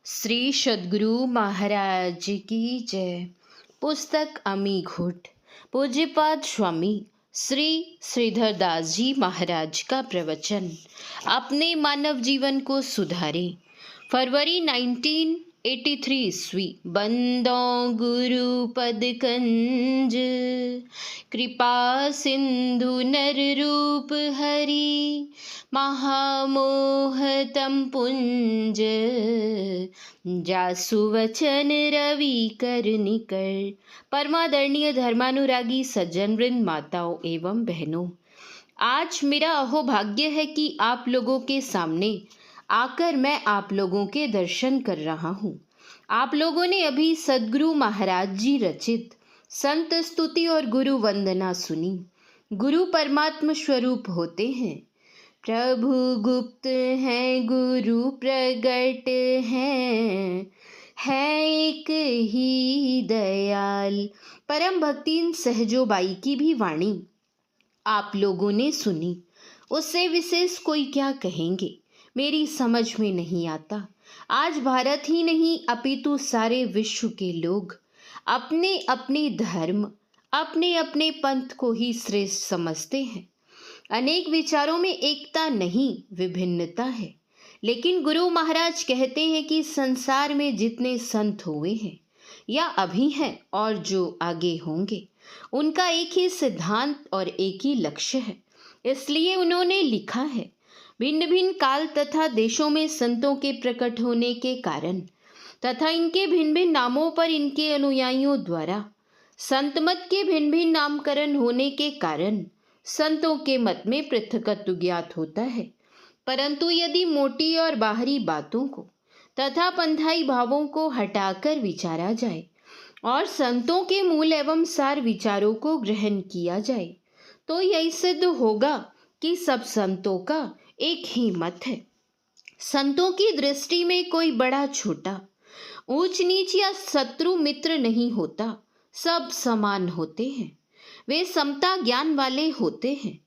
श्री सद्गुरु महाराज की जय। पुस्तक अमी घुट। पूज्यपाद स्वामी श्री श्रीधर दास जी महाराज का प्रवचन। अपने मानव जीवन को सुधारें। फरवरी 1983 ईस्वी। बंदो गुरु पद कंज, कृपा सिंधु नर रूप हरि, महामोह तम पुंज, जासु वचन रवि कर निकर। परमादरणीय धर्मानुरागी सज्जन वृंद, माताओं एवं बहनों, आज मेरा अहोभाग्य है कि आप लोगों के सामने आकर मैं आप लोगों के दर्शन कर रहा हूँ। आप लोगों ने अभी सद्गुरु महाराज जी रचित संत स्तुति और गुरु वंदना सुनी। गुरु परमात्म स्वरूप होते हैं। प्रभु गुप्त हैं, गुरु प्रगट हैं, है एक ही दयाल। परम भक्तिन सहजोबाई की भी वाणी आप लोगों ने सुनी। उससे विशेष कोई क्या कहेंगे, मेरी समझ में नहीं आता। आज भारत ही नहीं अपितु सारे विश्व के लोग अपने अपने धर्म, अपने अपने पंथ को ही श्रेष्ठ समझते हैं। अनेक विचारों में एकता नहीं, विभिन्नता है। लेकिन गुरु महाराज कहते हैं कि संसार में जितने संत हुए हैं या अभी हैं और जो आगे होंगे, उनका एक ही सिद्धांत और एक ही लक्ष्य है। इसलिए उन्होंने लिखा है, भिन्न भिन्न काल तथा देशों में संतों के प्रकट होने के कारण तथा इनके भिन्न भिन्न नामों पर इनके अनुयायियों द्वारा संतमत के भिन्न भिन्न नामकरण होने के कारण संतों के मत में पृथकत्व ज्ञात होता है। परंतु यदि मोटी और बाहरी बातों को तथा पंथाई भावों को हटाकर विचारा जाए और संतों के मूल एवं सार विचारों को ग्रहण किया जाए, तो यही सिद्ध होगा कि सब संतों का एक ही मत है। संतों की दृष्टि में कोई बड़ा छोटा, ऊंच नीच या शत्रु मित्र नहीं होता। सब समान होते हैं। वे समता ज्ञान वाले होते हैं।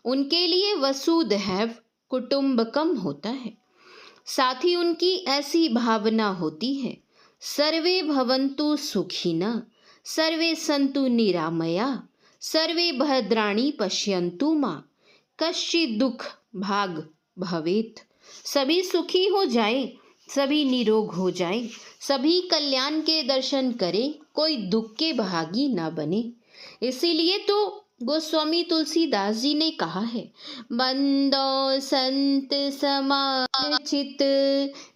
उनके लिए वसुधैव कुटुंबकम होता है। साथ ही उनकी ऐसी भावना होती है, सर्वे भवन्तु सुखिनः, सर्वे सन्तु निरामया, सर्वे भद्राणि पश्यन्तु मा कश्चित् दुख भाग भवेत्। सभी सुखी हो जाएं, सभी निरोग हो जाएं, सभी कल्याण के दर्शन करें, कोई दुख के भागी ना बने। इसीलिए तो गोस्वामी तुलसीदास जी ने कहा है, बंदो संत समान चित,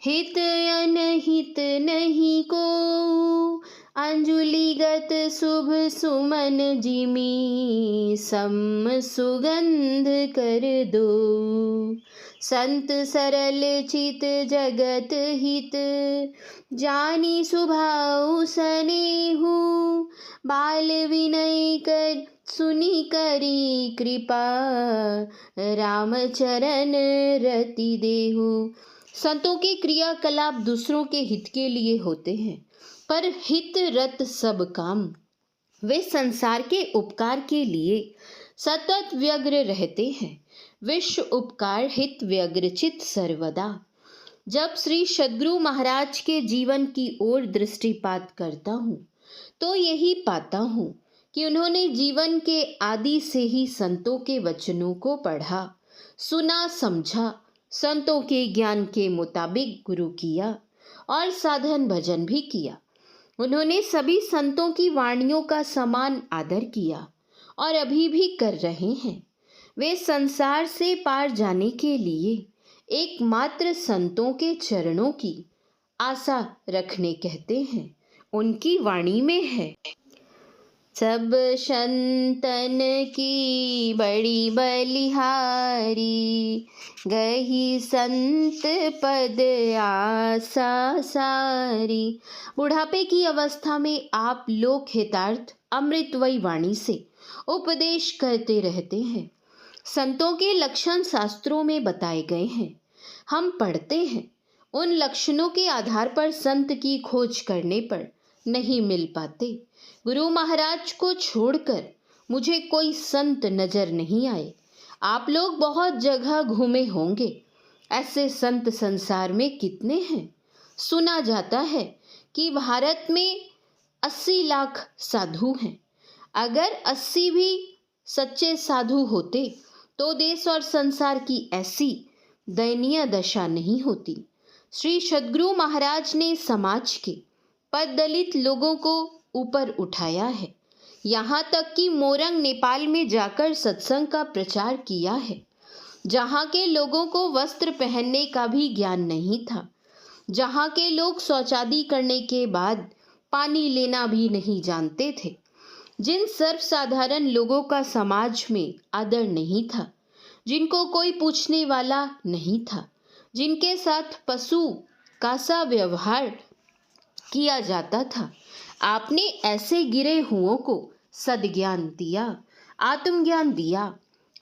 हित अनहित नहीं को, अंजुलिगत शुभ सुमन जिमी, सम सुगंध कर दो। संत सरल चित जगत हित, जानी सुभाव सनेहु, बाल विनय कर सुनी करी कृपा, रामचरण रति देहु। संतों के क्रियाकलाप दूसरों के हित के लिए होते हैं, पर हित रत सब काम। वे संसार के उपकार के लिए सतत व्यग्र रहते हैं। विश्व उपकार हित व्यग्र चित सर्वदा। जब श्री सद्गुरु महाराज के जीवन की ओर दृष्टिपात करता हूँ, तो यही पाता हूँ कि उन्होंने जीवन के आदि से ही संतों के वचनों को पढ़ा, सुना, समझा, संतों के ज्ञान के मुताबिक गुरु किया और साधन भजन भी किया। उन्होंने सभी संतों की वाणियों का समान आदर किया और अभी भी कर रहे हैं। वे संसार से पार जाने के लिए एकमात्र संतों के चरणों की आशा रखने कहते हैं। उनकी वाणी में है, सब संतन की बड़ी बलिहारी, गही संत पद आशा सारी। बुढ़ापे की अवस्था में आप लोक हितार्थ अमृतमयी वाणी से उपदेश करते रहते हैं। संतों के लक्षण शास्त्रों में बताए गए हैं। हम पढ़ते हैं, उन लक्षणों के आधार पर संत की खोज करने पर नहीं मिल पाते। गुरु महाराज को छोड़कर मुझे कोई संत नजर नहीं आए। आप लोग बहुत जगह घूमे होंगे, ऐसे संत संसार में कितने हैं? सुना जाता है कि भारत में 80 लाख साधु हैं। अगर 80 भी सच्चे साधु होते तो देश और संसार की ऐसी दयनीय दशा नहीं होती। श्री सद्गुरु महाराज ने समाज के पददलित लोगों को ऊपर उठाया है। यहाँ तक कि मोरंग नेपाल में जाकर सत्संग का प्रचार किया है, जहाँ के लोगों को वस्त्र पहनने का भी ज्ञान नहीं था, जहाँ के लोग शौचादि करने के बाद पानी लेना भी नहीं जानते थे, जिन सर्वसाधारण लोगों का समाज में आदर नहीं था, जिनको कोई पूछने वाला नहीं था, जिनके साथ पशु का सा व्यवहार किया जाता था, आपने ऐसे गिरे हुओं को सद्ज्ञान दिया, आत्मज्ञान दिया।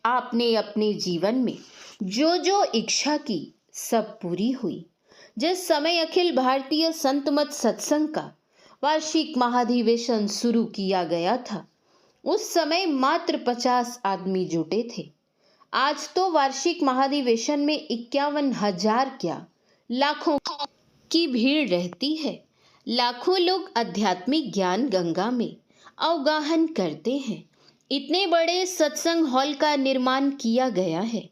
आपने अपने जीवन में जो जो इच्छा की सब पूरी हुई। जिस समय अखिल भारतीय संत मत सत्संग का वार्षिक महाधिवेशन शुरू किया गया था, उस समय मात्र 50 आदमी जुटे थे। आज तो वार्षिक महाधिवेशन में 51,000 क्या लाखों की भीड़ रहती है। लाखों लोग आध्यात्मिक ज्ञान गंगा में अवगाहन करते हैं। इतने बड़े सत्संग हॉल का निर्माण किया गया है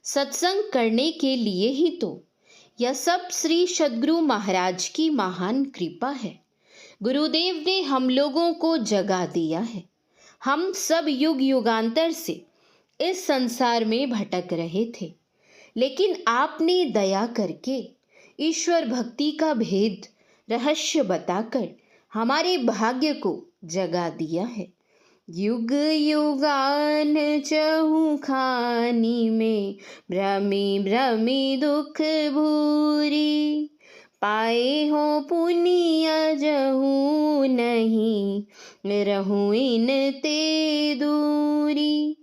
सत्संग करने के लिए ही तो। यह सब श्री सद्गुरु महाराज की महान कृपा है। गुरुदेव ने हम लोगों को जगा दिया है। हम सब युग युगांतर से इस संसार में भटक रहे थे, लेकिन आपने दया करके ईश्वर भक्ति का भेद रहस्य बताकर हमारे भाग्य को जगा दिया है। युग युगान चहु खानी में भ्रमी भ्रमी दुख भूरी, पाए हो पुनिय जहू नहीं रहूं इन ते दूरी।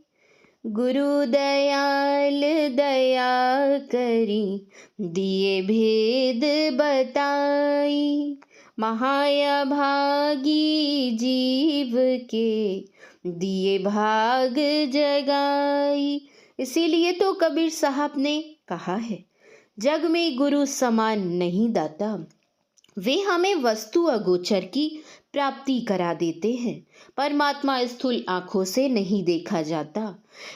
गुरु दयाल दया करी दिए भेद बताई, महाया भागी जीव के दिए भाग जगाई। इसीलिए तो कबीर साहब ने कहा है, जग में गुरु समान नहीं दाता। वे हमें वस्तु अगोचर की प्राप्ति करा देते हैं। परमात्मा स्थूल आंखों से नहीं देखा जाता,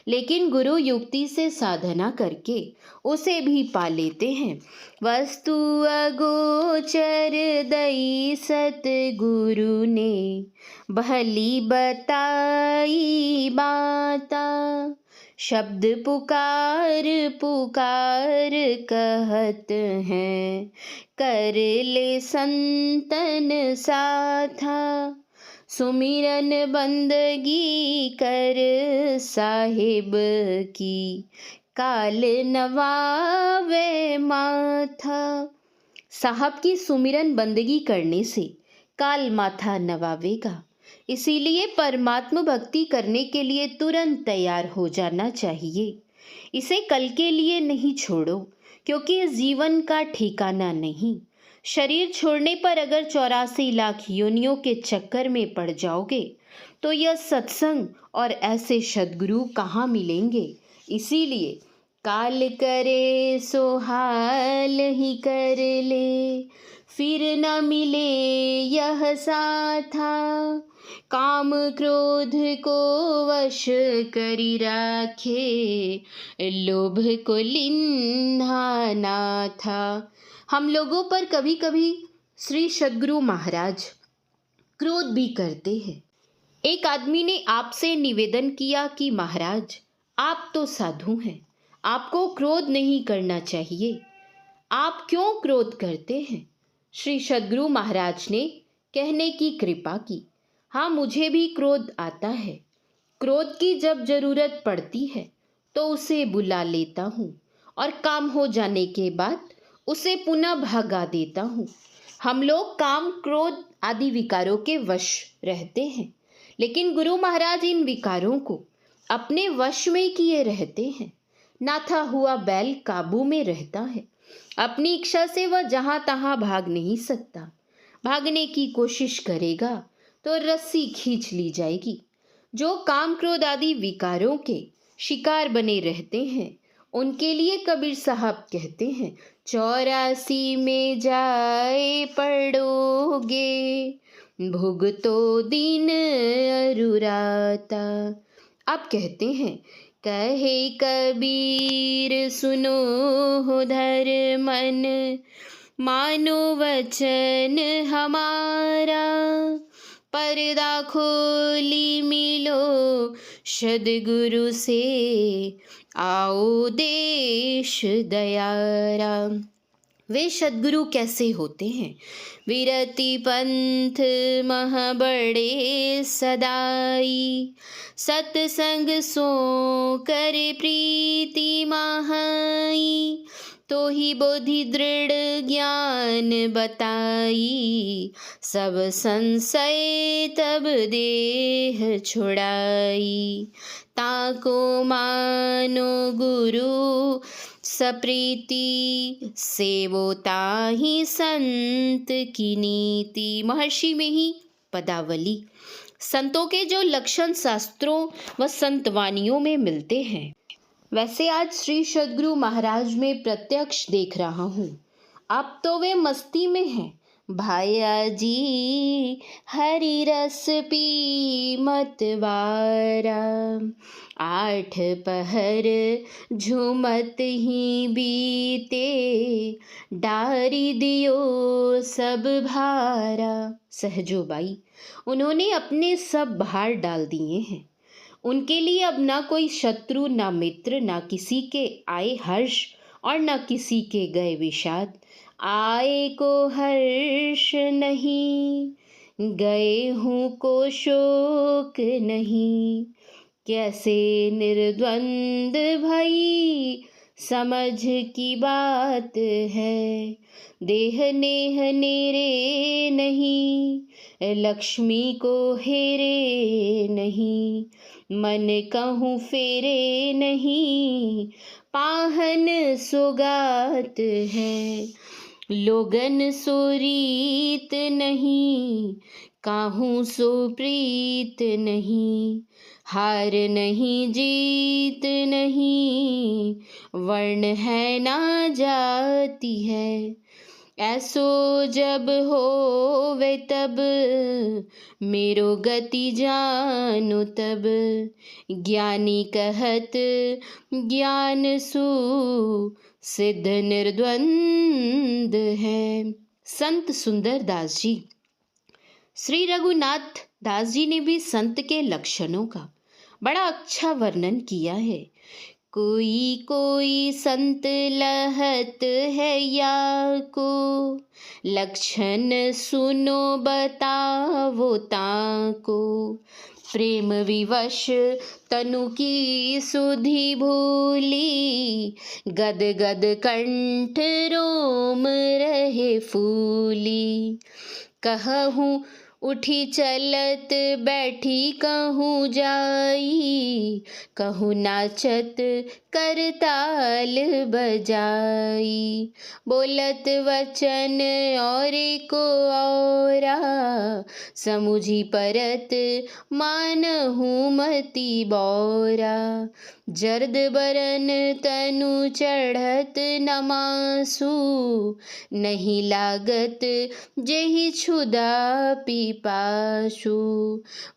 लेकिन गुरु युक्ति से साधना करके उसे भी पा लेते हैं। वस्तु अगोचर दई सतगुरु ने भली बताई बाता, शब्द पुकार पुकार कहत हैं कर ले संतन साथा, सुमिरन बंदगी कर साहिब की काल नवावे माथा। साहब की सुमिरन बंदगी करने से काल माथा नवावेगा। इसीलिए परमात्मा भक्ति करने के लिए तुरंत तैयार हो जाना चाहिए। इसे कल के लिए नहीं छोड़ो, क्योंकि इस जीवन का ठिकाना नहीं। शरीर छोड़ने पर अगर 84 लाख योनियों के चक्कर में पड़ जाओगे तो यह सत्संग और ऐसे सद्गुरु कहाँ मिलेंगे। इसीलिए काल करे सो हाल ही कर ले, फिर न मिले यह साथा, काम क्रोध को वश करी राखे, लोभ को लिन्हा ना था। हम लोगों पर कभी कभी श्री सद्गुरु महाराज क्रोध भी करते हैं। एक आदमी ने आपसे निवेदन किया कि महाराज, आप तो साधु हैं, आपको क्रोध नहीं करना चाहिए, आप क्यों क्रोध करते हैं। श्री सद्गुरु महाराज ने कहने की कृपा की, हाँ मुझे भी क्रोध आता है। क्रोध की जब जरूरत पड़ती है तो उसे बुला लेता हूँ और काम हो जाने के बाद उसे पुनः भगा देता हूँ। हम लोग काम क्रोध आदि विकारों के वश रहते हैं, लेकिन गुरु महाराज इन विकारों को अपने वश में किए रहते हैं। नाथा हुआ बैल काबू में रहता है। अपनी इच्छा से वह जहाँ तहाँ भाग नहीं सकता। भागने की कोशिश करेगा तो रस्सी खींच ली जाएगी। जो काम क्रोध आदि विकारों के शिकार बने रहते हैं, उनके लिए कबीर साहब कहते हैं, 84 में जाए पड़ोगे, भुगतो दिन अरुराता। आप कहते हैं, कहे कबीर सुनो हो धर्मन, मानो वचन हमारा, पर्दा खोली मिलो सद्गुरु से, आओ देश दयारा। वे सद्गुरु कैसे होते हैं? विरति पंथ मह बड़े सदाई, सतसंग सो कर प्रीति महाई, तो ही बोधि दृढ़ ज्ञान बताई, सब संशय तब देह छुड़ाई। ताको मानो गुरु सप्रीति, सेवो ताहि संत की नीति। महर्षि में ही पदावली। संतों के जो लक्षण शास्त्रों व संतवानियों में मिलते हैं, वैसे आज श्री सद्गुरु महाराज में प्रत्यक्ष देख रहा हूँ। अब तो वे मस्ती में हैं। भाया जी हरि रस पी मत वारा, 8 पहर झूमत ही बीते, डारी दियो सब भारा। सहजोबाई, उन्होंने अपने सब भार डाल दिए हैं। उनके लिए अब ना कोई शत्रु, ना मित्र, ना किसी के आए हर्ष और ना किसी के गए विषाद। आए को हर्ष नहीं, गए हूँ को शोक नहीं, कैसे निर्द्वंद भई समझ की बात है। देह नेह नेरे नहीं, लक्ष्मी को हेरे नहीं, मन कहूँ फेरे नहीं, पाहन सुगात है। लोगन सो रीत नहीं, काहू सो प्रीत नहीं, हार नहीं जीत नहीं, वर्ण है ना जाति है। ऐसो जब होवे तब, मेरो गति जानो तब, ज्ञानी कहत ज्ञान सु सिद्ध निर्द्वंद है। संत सुंदर दास जी। श्री रघुनाथ दास जी ने भी संत के लक्षणों का बड़ा अच्छा वर्णन किया है। कोई कोई संत लहत है या को, लक्षण सुनो बतावो ताको, प्रेम विवश तनु की सुधि भूली, गद गद कंठ रोम रहे फूली। कहूँ उठी चलत बैठी कहूँ जाई, कहूँ नाचत करताल बजाई, बोलत वचन और को औरा, समुझी परत मानहूँ मति बौरा। जर्द बरन तनु चढ़त नमासु, नहीं लागत जेहि क्षुधा पिपासु,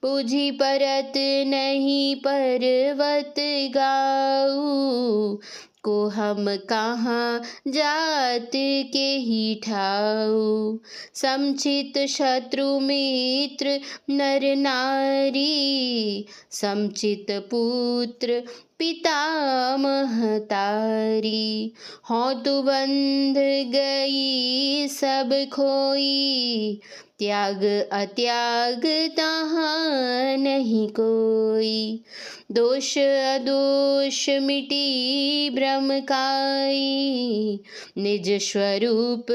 बुझी परत नहीं पर्वत गाऊ, को हम कहाँ जात के ही ठाऊ। समचित शत्रु मित्र नर नारी, समचित पुत्र पिता महतारी, हों तु बंध गई सब खोई, त्याग अत्याग तहाँ नहीं कोई। दोष अदोष मिटी ब्रह्म काई, निज स्वरूप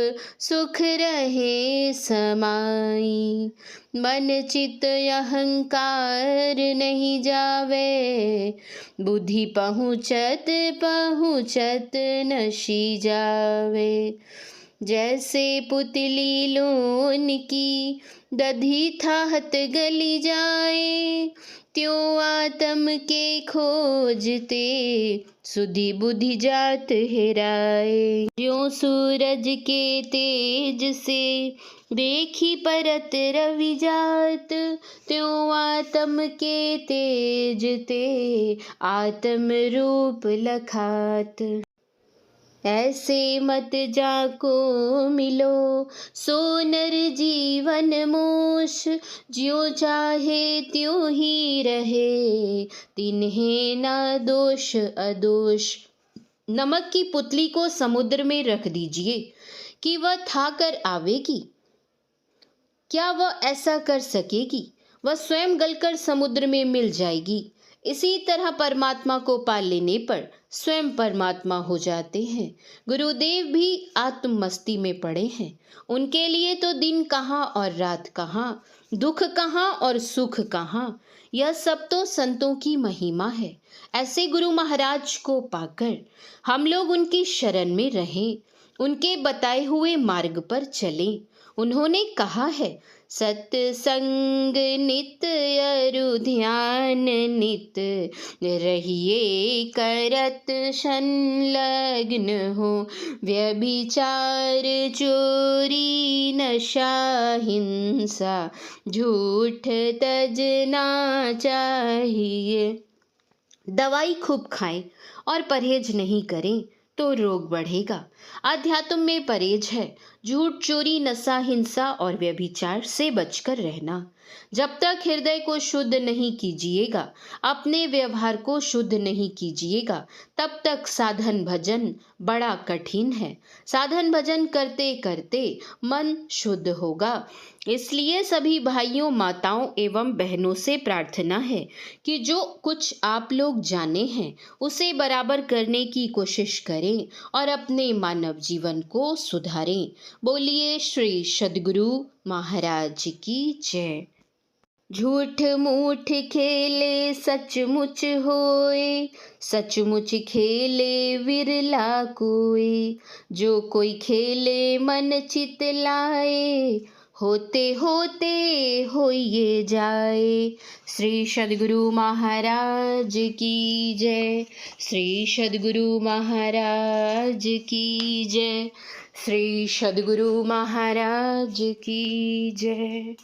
सुख रहे समाई। मन चित अहंकार नहीं जावे, बुद्धि पहुँचत पहुँचत नशी जावे। जैसे पुतली लोन की दधी थाहत गली जाए, त्यों आत्म के खोजते सुधि बुद्धि जात हेराए। ज्यों सूरज के तेज से देखी परत रवि जात, त्यों आत्म के तेज ते आत्म रूप लखात। ऐसे मत जाको मिलो सो नर जीवन मोश, ज्यों चाहे त्यों ही रहे तिन्हें ना दोष अदोष। नमक की पुतली को समुद्र में रख दीजिए कि वह था कर आवेगी। क्या वह ऐसा कर सकेगी? वह स्वयं गलकर समुद्र में मिल जाएगी। इसी तरह परमात्मा को पा लेने पर स्वयं परमात्मा हो जाते हैं। गुरुदेव भी आत्म मस्ती में पड़े हैं। उनके लिए तो दिन कहाँ और रात कहाँ, दुख कहाँ और सुख कहाँ। यह सब तो संतों की महिमा है। ऐसे गुरु महाराज को पाकर हम लोग उनकी शरण में रहें, उनके बताए हुए मार्ग पर चलें। उन्होंने कहा है, सत्संग नित अरु ध्यान नित, रहिए करत संलग्न हो, व्यभिचार चोरी नशा हिंसा झूठ तजना चाहिए। दवाई खूब खाएं और परहेज नहीं करें तो रोग बढ़ेगा। अध्यात्म में परहेज है झूठ चोरी नशा हिंसा और व्यभिचार से बचकर रहना। जब तक हृदय को शुद्ध नहीं कीजिएगा, अपने व्यवहार को शुद्ध नहीं कीजिएगा, तब तक साधन भजन बड़ा कठिन है। साधन भजन करते करते मन शुद्ध होगा। इसलिए सभी भाइयों माताओं एवं बहनों से प्रार्थना है कि जो कुछ आप लोग जाने हैं उसे बराबर करने की कोशिश करें और अपने मानव जीवन को सुधारें। बोलिए श्री सद्गुरु महाराज की जय। झूठ मूठ खेले सचमुच होए, सचमुच खेले विरला कोई। जो कोई खेले मन चित लाए, होते होते होइए जाए। श्री सद्गुरु महाराज की जय। श्री सद्गुरु महाराज की जय। श्री सद्गुरु महाराज की जय।